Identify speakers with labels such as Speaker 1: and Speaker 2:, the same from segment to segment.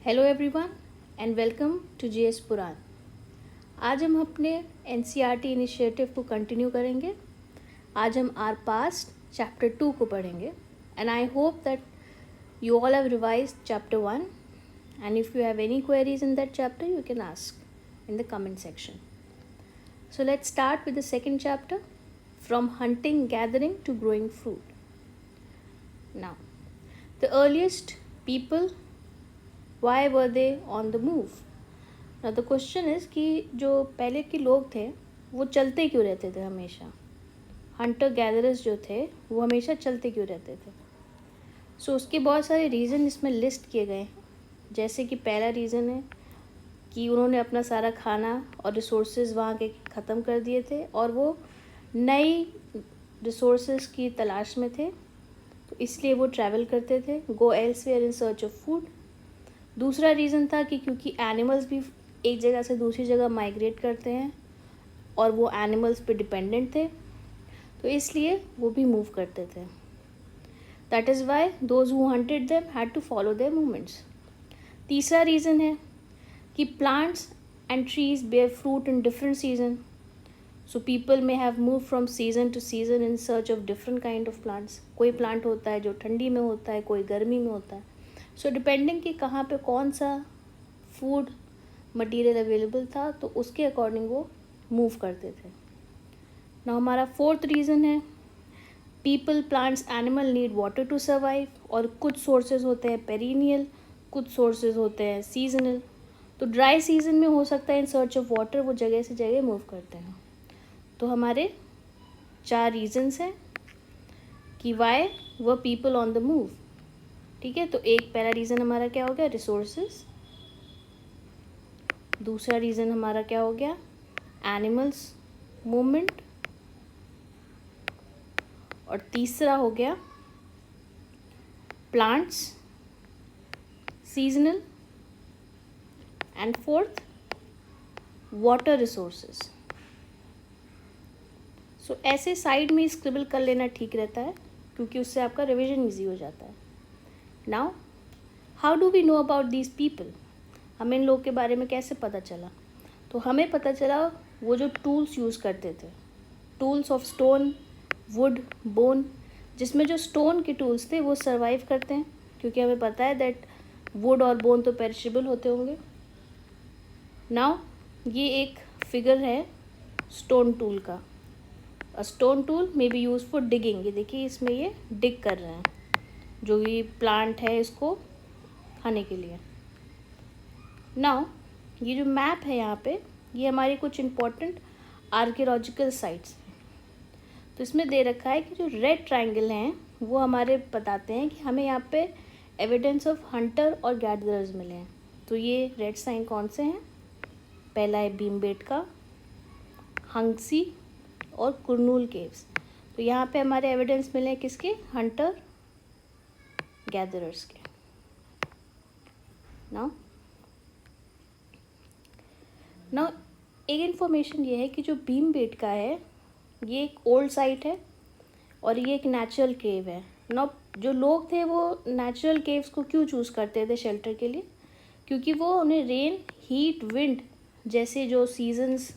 Speaker 1: Hello everyone and welcome to GS Puran. आज हम अपने एनसीईआरटी इनिशिएटिव को कंटिन्यू करेंगे। आज हम आर पास्ट चैप्टर 2 को पढ़ेंगे and I hope that you all have revised chapter 1 and if you have any queries in that chapter you can ask in the comment section. So let's start with the second chapter, from hunting, gathering to growing food. Now, the earliest people, why were they on the move? Now the question is कि जो पहले के लोग थे वो चलते क्यों रहते थे हमेशा. हंटर गैदरर्स जो थे वो हमेशा चलते क्यों रहते थे. सो उसके बहुत सारे रीज़न इसमें लिस्ट किए गए हैं. जैसे कि पहला रीज़न है कि उन्होंने अपना सारा खाना और रिसोर्सेज वहाँ के ख़त्म कर दिए थे और वो नई रिसोर्सेज की तलाश में थे, तो इसलिए वो ट्रैवल करते थे, go elsewhere in search of food. दूसरा रीज़न था कि क्योंकि एनिमल्स भी एक जगह से दूसरी जगह माइग्रेट करते हैं और वो एनिमल्स पे डिपेंडेंट थे, तो इसलिए वो भी मूव करते थे. That is why those who hunted them had to follow their movements. तीसरा रीज़न है कि plants and trees bear fruit in different season, so people may have move from season to season in search of different kind of plants. कोई plant होता है जो ठंडी में होता है, कोई गर्मी में होता है. सो डिपेंडिंग कि कहाँ पे कौन सा फूड मटेरियल अवेलेबल था, तो उसके अकॉर्डिंग वो मूव करते थे. ना हमारा फोर्थ रीज़न है people, plants, animal need water to survive. और कुछ सोर्सेज होते हैं पेरिनियल, कुछ सोर्सेज होते हैं सीजनल. तो ड्राई सीजन में हो सकता है इन सर्च ऑफ वाटर वो जगह से जगह मूव करते हैं. तो हमारे 4 रीजन्स हैं कि why were people on the move. ठीक है, तो एक पहला रीज़न हमारा क्या हो गया, रिसोर्सेज. दूसरा रीज़न हमारा क्या हो गया, एनिमल्स मूवमेंट. और तीसरा हो गया plants seasonal. And fourth water resources. So ऐसे साइड में स्क्रिबल कर लेना ठीक रहता है क्योंकि उससे आपका रिवीजन ईजी हो जाता है. Now how do we know about these people. हमें इन लोग के बारे में कैसे पता चला. तो हमें पता चला वो जो टूल्स यूज़ करते थे, tools of stone, would, bone. जिसमें जो स्टोन के टूल्स थे वो सर्वाइव करते हैं क्योंकि हमें पता है दैट वुड और बोन तो पेरिशेबल होते होंगे. नाउ ये एक फिगर है स्टोन टूल का. A stone tool may be use for digging. ये देखिए इसमें ये डिग कर रहे हैं जो ये प्लांट है इसको खाने के लिए. नाउ ये जो मैप है यहाँ पे, ये हमारी कुछ इम्पोर्टेंट आर्कियोलॉजिकल साइट्स हैं. तो इसमें दे रखा है कि जो रेड ट्रायंगल हैं वो हमारे बताते हैं कि हमें यहाँ पे एविडेंस ऑफ हंटर और गैदरर्स मिले हैं. तो ये रेड साइन कौन से हैं, पहला है भीमबेटका, हंगसी और कुरनूल केव्स. तो यहाँ पे हमारे एविडेंस मिले हैं किसके, हंटर गैदरर्स के. नाउ एक इन्फॉर्मेशन ये है कि जो भीमबेटका है ये एक ओल्ड साइट है और ये एक नेचुरल केव है. नाउ जो लोग थे वो नेचुरल केव्स को क्यों चूज़ करते थे शेल्टर के लिए, क्योंकि वो उन्हें रेन, हीट, विंड जैसे जो सीजन्स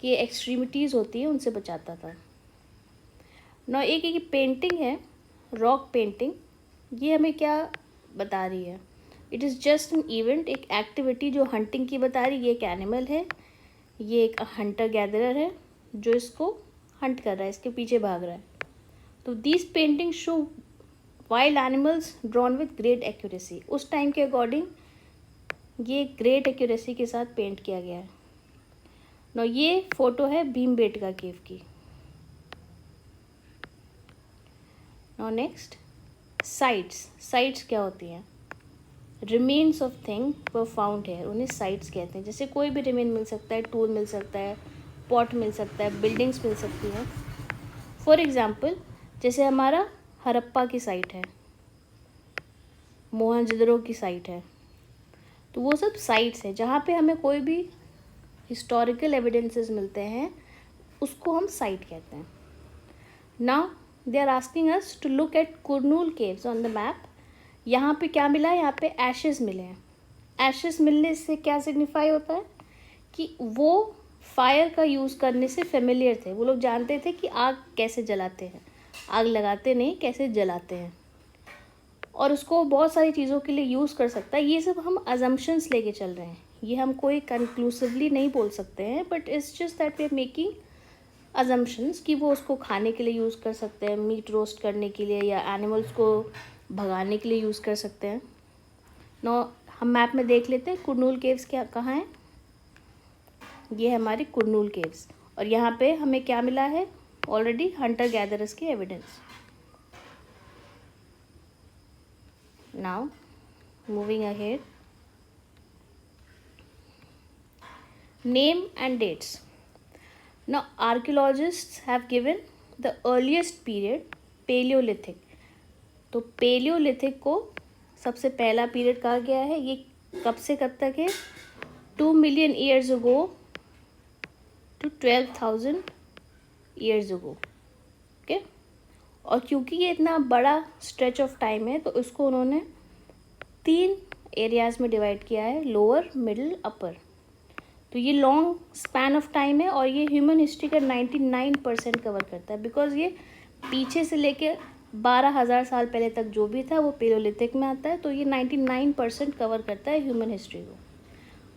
Speaker 1: की एक्सट्रीमिटीज़ होती है उनसे बचाता था. नाउ एक पेंटिंग है, रॉक पेंटिंग. ये हमें क्या बता रही है, it is just an event, एक एक्टिविटी जो हंटिंग की बता रही है. ये एक एनिमल है, ये एक हंटर गैदरर है जो इसको हंट कर रहा है, इसके पीछे भाग रहा है. तो this painting show wild animals drawn with great accuracy. उस टाइम के अकॉर्डिंग ये ग्रेट एक्यूरेसी के साथ पेंट किया गया है. नो ये फोटो है भीमबेटका केव की. No next sites. साइट्स क्या होती हैं, remains of thing were found here. उन्हें साइट्स कहते हैं. जैसे कोई भी रिमेन मिल सकता है, टूल मिल सकता है, पॉट मिल सकता है, बिल्डिंग्स मिल सकती हैं. फॉर एग्जाम्पल जैसे हमारा हड़प्पा की साइट है, मोहनजोदड़ो की साइट है. तो वो सब साइट्स हैं जहाँ पे हमें कोई भी हिस्टोरिकल एविडेंसेस मिलते हैं, उसको हम साइट कहते हैं. Now they are asking us to look at Kurnool caves on the map. यहाँ पे क्या मिला है, यहाँ पे एशेस मिले हैं. एशेस मिलने से क्या सिग्निफाई होता है कि वो फायर का यूज़ करने से फेमिलियर थे, वो लोग जानते थे कि आग कैसे जलाते हैं, आग लगाते नहीं कैसे जलाते हैं, और उसको बहुत सारी चीज़ों के लिए यूज़ कर सकता है। ये सब हम अजम्पशंस लेके चल रहे हैं, ये हम कोई कंक्लूसिवली नहीं बोल सकते हैं, but it's just that we are making assumptions कि वो उसको खाने के लिए यूज़ कर सकते हैं, मीट रोस्ट करने के लिए, या एनिमल्स को भगाने के लिए यूज़ कर सकते हैं। नो, हम मैप में देख लेते हैं कुरनूल केव्स क्या कहाँ हैं। ये है हमारी कुरनूल केव्स, और यहाँ पे हमें क्या मिला है ऑलरेडी, हंटर गैदरर्स की evidence. Now moving ahead, name and dates. Now archaeologists have given the earliest period Paleolithic। तो Paleolithic को सबसे पहला पीरियड कहा गया है। ये कब से कब तक है? 2 million years ago to 12,000 years ago। Okay, और क्योंकि ये इतना बड़ा स्ट्रेच ऑफ टाइम है तो उसको उन्होंने 3 एरियाज़ में डिवाइड किया है, लोअर, मिडिल, अपर। तो ये लॉन्ग स्पैन ऑफ टाइम है और ये ह्यूमन हिस्ट्री का 99% कवर करता है, बिकॉज ये पीछे से लेके 12,000 साल पहले तक जो भी था वो पेलोलिथिक में आता है। तो ये 99% कवर करता है ह्यूमन हिस्ट्री को।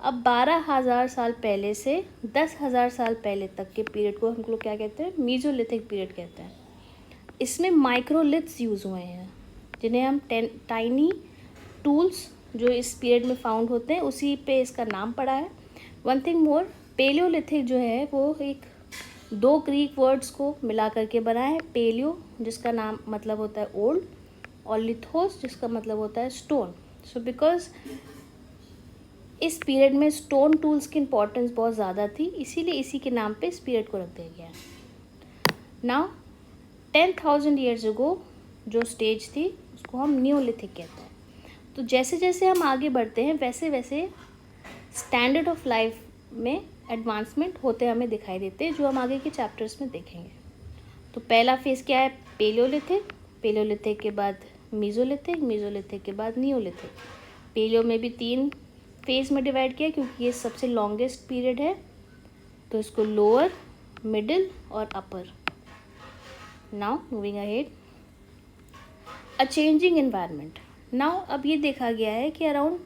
Speaker 1: अब 12,000 साल पहले से 10,000 साल पहले तक के पीरियड को हम लोग क्या कहते हैं? मीजोलिथिक पीरियड कहते हैं। इसमें माइक्रोलिथ्स यूज़ हुए हैं, जिन्हें हम टाइनी टूल्स जो इस पीरियड में फाउंड होते हैं उसी पे इसका नाम पड़ा है। वन थिंग मोर, पेलियोलिथिक जो है वो एक 2 ग्रीक वर्ड्स को मिला करके बना है। पेलियो जिसका नाम मतलब होता है ओल्ड, और लिथोस जिसका मतलब होता है स्टोन। सो बिकॉज इस पीरियड में स्टोन टूल्स की इम्पोर्टेंस बहुत ज़्यादा थी, इसीलिए इसी के नाम पे इस पीरियड को रख दिया गया है। नाउ 10,000 ईयर्स अगो जो स्टेज थी उसको हम न्यूलिथिक कहते हैं। तो जैसे जैसे हम आगे बढ़ते हैं वैसे वैसे स्टैंडर्ड ऑफ लाइफ में एडवांसमेंट होते हमें दिखाई देते हैं, जो हम आगे के चैप्टर्स में देखेंगे। तो पहला फेज़ क्या है? पेलियोलिथिक। पेलियोलिथिक के बाद मीजोलिथिक, मीजोलिथिक के बाद नियोलिथिक। पेलियो में भी 3 फेज़ में डिवाइड किया क्योंकि ये सबसे लॉन्गेस्ट पीरियड है, तो इसको लोअर, मिडिल और upper. Now moving ahead, a changing environment. Now अब ये देखा गया है कि अराउंड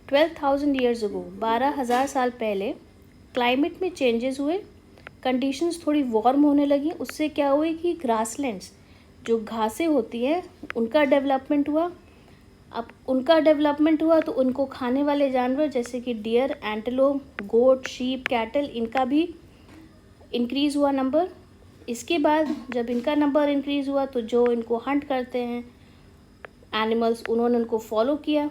Speaker 1: 12,000 ईयर्स अगो, 12,000 साल पहले क्लाइमेट में चेंजेस हुए, कंडीशंस थोड़ी वार्म होने लगी। उससे क्या हुई कि ग्रासलैंड्स जो घासें होती हैं उनका डेवलपमेंट हुआ। अब उनका डेवलपमेंट हुआ तो उनको खाने वाले जानवर जैसे कि डियर, एंटेलोप, गोट, शीप, कैटल, इनका भी इंक्रीज़ हुआ नंबर। इसके बाद जब इनका नंबर इंक्रीज़ हुआ तो जो इनको हंट करते हैं एनिमल्स, उन्होंने उनको फॉलो किया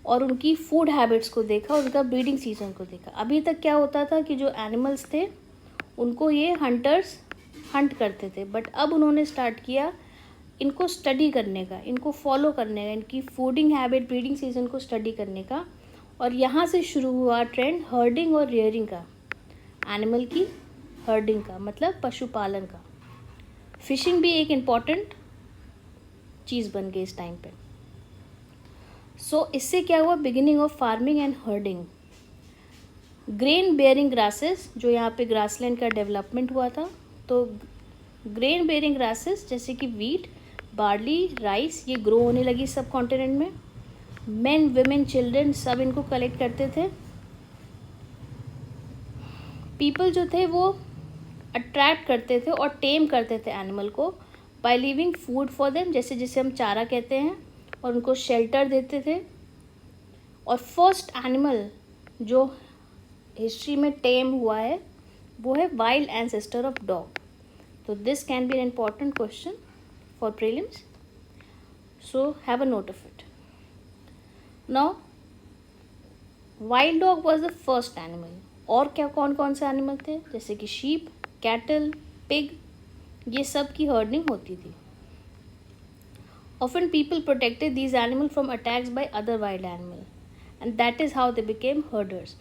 Speaker 1: और उनकी फूड हैबिट्स को देखा, उनका ब्रीडिंग सीजन को देखा। अभी तक क्या होता था कि जो एनिमल्स थे उनको ये हंटर्स हंट करते थे, बट अब उन्होंने स्टार्ट किया इनको स्टडी करने का, इनको फॉलो करने का, इनकी फूडिंग हैबिट, ब्रीडिंग सीजन को स्टडी करने का। और यहाँ से शुरू हुआ ट्रेंड हर्डिंग और रेयरिंग का, एनिमल की हर्डिंग का मतलब पशुपालन का। फिशिंग भी एक इम्पॉर्टेंट चीज़ बन गई इस टाइम पे। सो इससे क्या हुआ? Beginning of farming and herding. Grain bearing grasses, जो यहाँ पे ग्रासलैंड का डेवलपमेंट हुआ था, तो ग्रेन बेयरिंग ग्रासेस जैसे कि वीट, बार्ली, राइस, ये ग्रो होने लगी सब कॉन्टिनेंट में। मेन, विमेन, चिल्ड्रन सब इनको कलेक्ट करते थे। पीपल जो थे वो अट्रैक्ट करते थे और टेम करते थे एनिमल को by leaving food for them, जैसे जिसे हम चारा कहते हैं, और उनको शेल्टर देते थे। और फर्स्ट एनिमल जो हिस्ट्री में टेम हुआ है वो है वाइल्ड एंसेस्टर ऑफ डॉग। तो this can be an important question for prelims, so have a note of it. Now wild dog was the first animal. और क्या कौन कौन से एनिमल थे? जैसे कि शीप, कैटल, पिग, ये सब की हर्डिंग होती थी। Often people protected these animals from attacks by other wild animals, and that is how they became herders.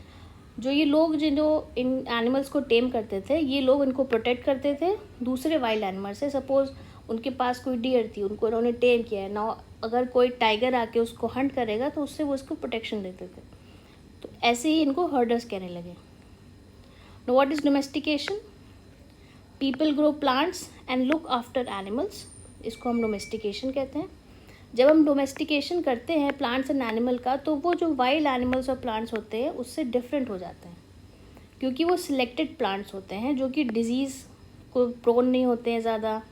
Speaker 1: जो ये लोग जो इन एनिमल्स को टेम करते थे, ये लोग इनको प्रोटेक्ट करते थे दूसरे वाइल्ड एनिमल से। सपोज उनके पास कोई डियर थी, उनको उन्होंने टेम किया है ना, अगर कोई टाइगर आके उसको हंट करेगा तो उससे वो उसको प्रोटेक्शन देते थे। तो ऐसे ही इनको हर्डर्स कहने लगे। Know what is domestication? People grow plants and look after animals, इसको हम डोमेस्टिकेशन कहते हैं। जब हम डोमेस्टिकेशन करते हैं प्लांट्स एंड एनिमल का, तो वो जो वाइल्ड एनिमल्स और प्लांट्स होते हैं उससे डिफरेंट हो जाते हैं, क्योंकि वो सिलेक्टेड प्लांट्स होते हैं जो कि डिजीज़ को प्रोन नहीं होते हैं ज़्यादा,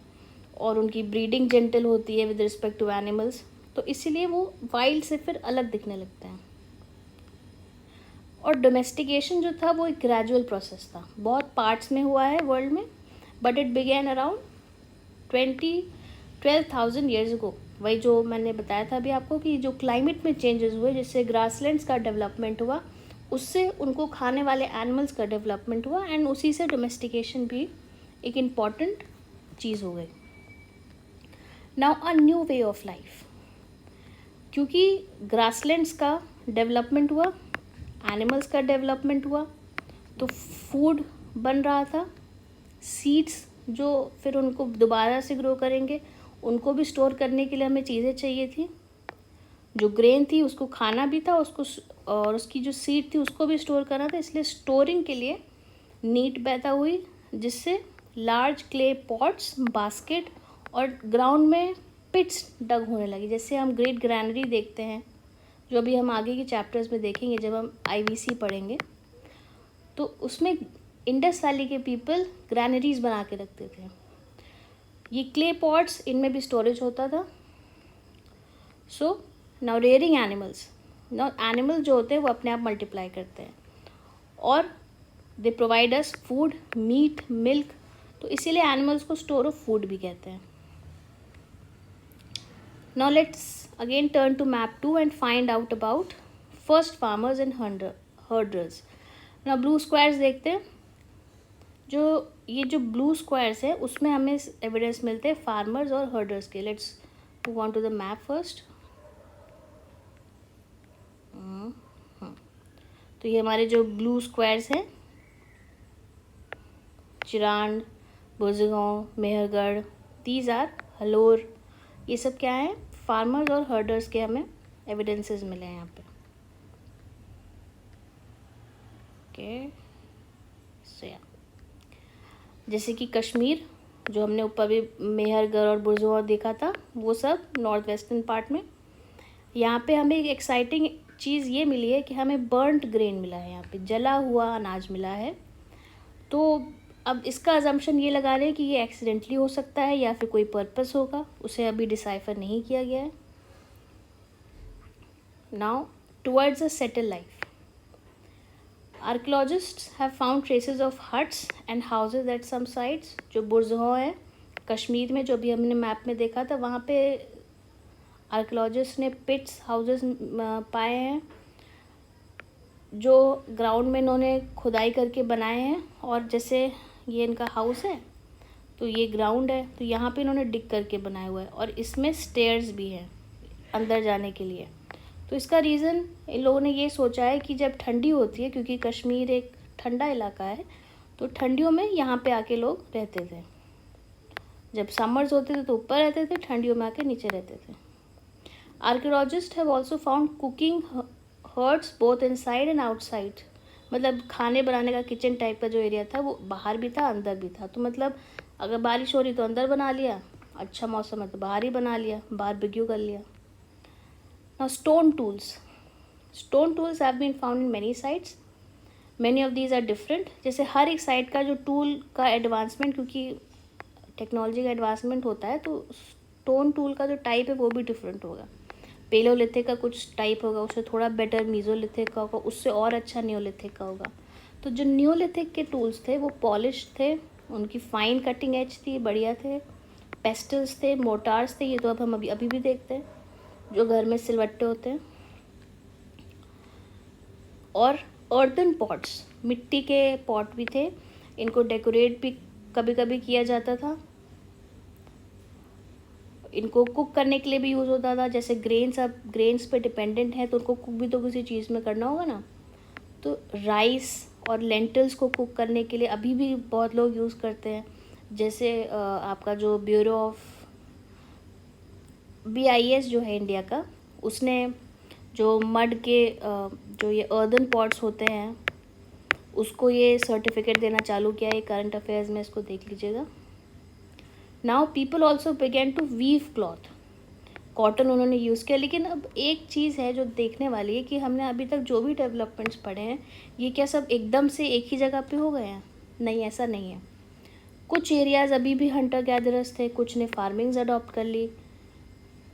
Speaker 1: और उनकी ब्रीडिंग जेंटल होती है विद रिस्पेक्ट टू एनिमल्स, तो इसीलिए वो वाइल्ड से फिर अलग दिखने लगते हैं। और डोमेस्टिकेशन जो था वो एक ग्रेजुअल प्रोसेस था, बहुत पार्ट्स में हुआ है वर्ल्ड में, but it began around 12,000 years ago. वही जो मैंने बताया था अभी आपको कि जो क्लाइमेट में चेंजेस हुए, जिससे ग्रासलैंड्स का डेवलपमेंट हुआ, उससे उनको खाने वाले एनिमल्स का डेवलपमेंट हुआ, एंड उसी से डोमेस्टिकेशन भी एक इम्पॉर्टेंट चीज़ हो गई। Now a new way of life, क्योंकि ग्रासलैंड्स का डेवलपमेंट हुआ, एनिमल्स का डेवलपमेंट हुआ, तो फूड बन रहा था, सीड्स जो फिर उनको दोबारा से ग्रो करेंगे, उनको भी स्टोर करने के लिए हमें चीज़ें चाहिए थी। जो ग्रेन थी उसको खाना भी था, उसको और उसकी जो सीड थी उसको भी स्टोर करना था, इसलिए स्टोरिंग के लिए नीड पैदा हुई, जिससे लार्ज क्ले पॉट्स, बास्केट और ग्राउंड में पिट्स डग होने लगी, जैसे हम ग्रेट ग्रैनरी देखते हैं, जो अभी हम आगे के चैप्टर्स में देखेंगे जब हम IVC पढ़ेंगे। तो उसमें इंडस वैली के पीपल ग्रैनरीज बना के रखते थे। ये क्ले पॉट्स, इनमें भी स्टोरेज होता था। So now rearing animals, now animal जो होते हैं वो अपने आप मल्टीप्लाई करते हैं, और they provide us food, meat, milk, तो इसीलिए एनिमल्स को स्टोर ऑफ फूड भी कहते हैं। Now let's again turn to map 2 and find out about first farmers and herders. Now blue squares देखते हैं, जो ये जो ब्लू स्क्वायर्स है उसमें हमें एविडेंस मिलते हैं फार्मर्स और हर्डर्स के। Let's move on to the map first. तो ये हमारे जो ब्लू स्क्वायर्स हैं, चिरांड, बुजगांव, मेहरगढ़, दीज आर हलोर, ये सब क्या है? फार्मर्स और हर्डर्स के हमें एविडेंसेस मिले हैं यहाँ पे। ओके, सो या जैसे कि कश्मीर, जो हमने ऊपर भी मेहरगढ़ और बुरज़ुआ देखा था, वो सब नॉर्थ वेस्टर्न पार्ट में। यहाँ पे हमें एक एक्साइटिंग चीज़ ये मिली है कि हमें बर्न्ट ग्रेन मिला है, यहाँ पे जला हुआ अनाज मिला है। तो अब इसका अजम्पशन ये लगा रहे हैं कि ये एक्सीडेंटली हो सकता है या फिर कोई पर्पस होगा, उसे अभी डिसाइफर नहीं किया गया है। Now towards a settle life, archaeologists have found traces of huts and houses at some sites। जो बुरज़ुआ है कश्मीर में, जो भी हमने मैप में देखा था, वहाँ पे आर्कियोलॉजिस्ट ने पिट्स, हाउसेस पाए हैं, जो ग्राउंड में इन्होंने खुदाई करके बनाए हैं। और जैसे ये इनका हाउस है, तो ये ग्राउंड है, तो यहाँ पे इन्होंने डिग करके बनाया हुआ है, और इसमें स्टेयर्स भी हैं अंदर जाने के लिए। तो इसका रीज़न इन लोगों ने ये सोचा है कि जब ठंडी होती है, क्योंकि कश्मीर एक ठंडा इलाका है, तो ठंडियों में यहाँ पे आके लोग रहते थे। जब समर्स होते थे तो ऊपर रहते थे, ठंडियों में आके नीचे रहते थे। Archaeologists have also found cooking hearths both inside and outside, मतलब खाने बनाने का किचन टाइप का जो एरिया था वो बाहर भी था, अंदर भी था। तो मतलब अगर बारिश हो रही तो अंदर बना लिया, अच्छा मौसम है तो बाहर ही बना लिया, बारबेक्यू कर लिया। Now stone tools have been found in many sites. Many of these are different। जैसे हर एक साइट का जो टूल का एडवांसमेंट, क्योंकि टेक्नोलॉजी का एडवांसमेंट होता है, तो स्टोन टूल का जो टाइप है वो भी डिफरेंट होगा। पेलोलिथिक का कुछ टाइप होगा, उससे थोड़ा बेटर मीजोलिथिक का होगा, उससे और अच्छा नियोलिथिक का होगा। तो जो नियोलिथिक के टूल्स थे वो पॉलिश थे, उनकी फाइन कटिंग एज थी, बढ़िया थे। पेस्टल्स थे, मोटार्स थे, ये तो अब हम अभी भी देखते हैं, जो घर में सिलवट्टे होते हैं। और अर्दन पॉट्स, मिट्टी के पॉट भी थे, इनको डेकोरेट भी कभी कभी किया जाता था। इनको कुक करने के लिए भी यूज़ होता था। जैसे ग्रेन्स, अब ग्रेन्स पे डिपेंडेंट हैं तो उनको कुक भी तो किसी चीज़ में करना होगा ना, तो राइस और लेंटल्स को कुक करने के लिए अभी भी बहुत लोग यूज़ करते हैं। जैसे आपका जो ब्यूरो ऑफ BIS जो है इंडिया का, उसने जो मड के जो ये अर्दन पॉट्स होते हैं उसको ये सर्टिफिकेट देना चालू किया है। करंट अफेयर्स में इसको देख लीजिएगा। Now people also begin to weave cloth, cotton उन्होंने यूज़ किया। लेकिन अब एक चीज़ है जो देखने वाली है कि हमने अभी तक जो भी डेवलपमेंट्स पढ़े हैं ये क्या सब एकदम से एक ही जगह पे हो गए हैं? नहीं, ऐसा नहीं है। कुछ एरियाज़ अभी भी हंटर गैदरर्स थे, कुछ ने फार्मिंग्स अडॉप्ट कर ली,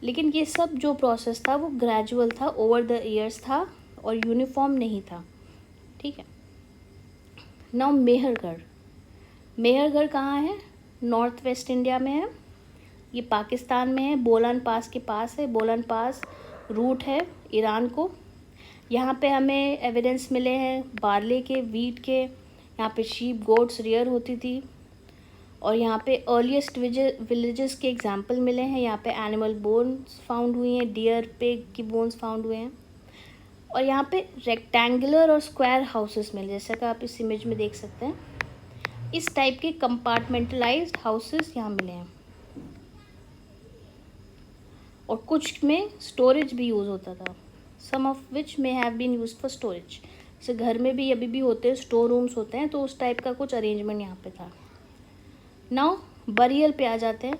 Speaker 1: लेकिन ये सब जो प्रोसेस था वो ग्रेजुअल था, ओवर द ईयर्स था और यूनिफॉर्म नहीं था। ठीक है। नाउ मेहरगढ़, मेहरगढ़ कहाँ है? नॉर्थ वेस्ट इंडिया में है, ये पाकिस्तान में है, बोलान पास के पास है। बोलान पास रूट है ईरान को। यहाँ पे हमें एविडेंस मिले हैं बार्ले के, वीट के। यहाँ पे शीप गोट्स रियर होती थी और यहाँ पे अर्लीस्ट विलेजेस के एग्जांपल मिले हैं। यहाँ पे एनिमल बोन्स फाउंड हुई हैं, डियर, पिग की बोन्स फाउंड हुए हैं। और यहाँ पे रेक्टेंगुलर और स्क्वायर हाउसेस मिले, जैसा कि आप इस इमेज में देख सकते हैं। इस टाइप के कंपार्टमेंटलाइज्ड हाउसेस यहाँ मिले हैं और कुछ में स्टोरेज भी यूज़ होता था। Some of which may have been used for storage. जैसे घर में भी अभी भी होते हैं, स्टोर रूम्स होते हैं, तो उस टाइप का कुछ अरेंजमेंट यहाँ पे था। नाउ बरियल पे आ जाते हैं।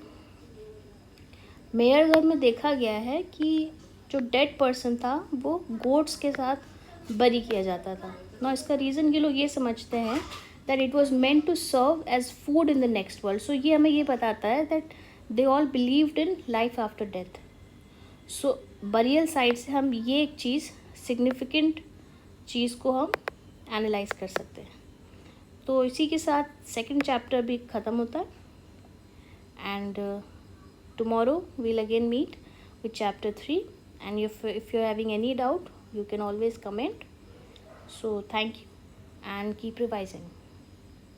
Speaker 1: मेहरगढ़ में देखा गया है कि जो डेड पर्सन था वो गोट्स के साथ बरी किया जाता था। ना इसका रीज़न ये लोग ये समझते हैं that it was meant to serve as food in the next world. So ये हमें ये बताता है that they all believed in life after death. So burial side से हम ये एक चीज़, सिग्निफिकेंट चीज़ को हम एनालाइज कर सकते हैं। तो इसी के साथ सेकंड चैप्टर भी ख़त्म होता है and tomorrow we'll again meet with chapter 3, and if you're having any doubt you can always comment. So thank you and keep revising.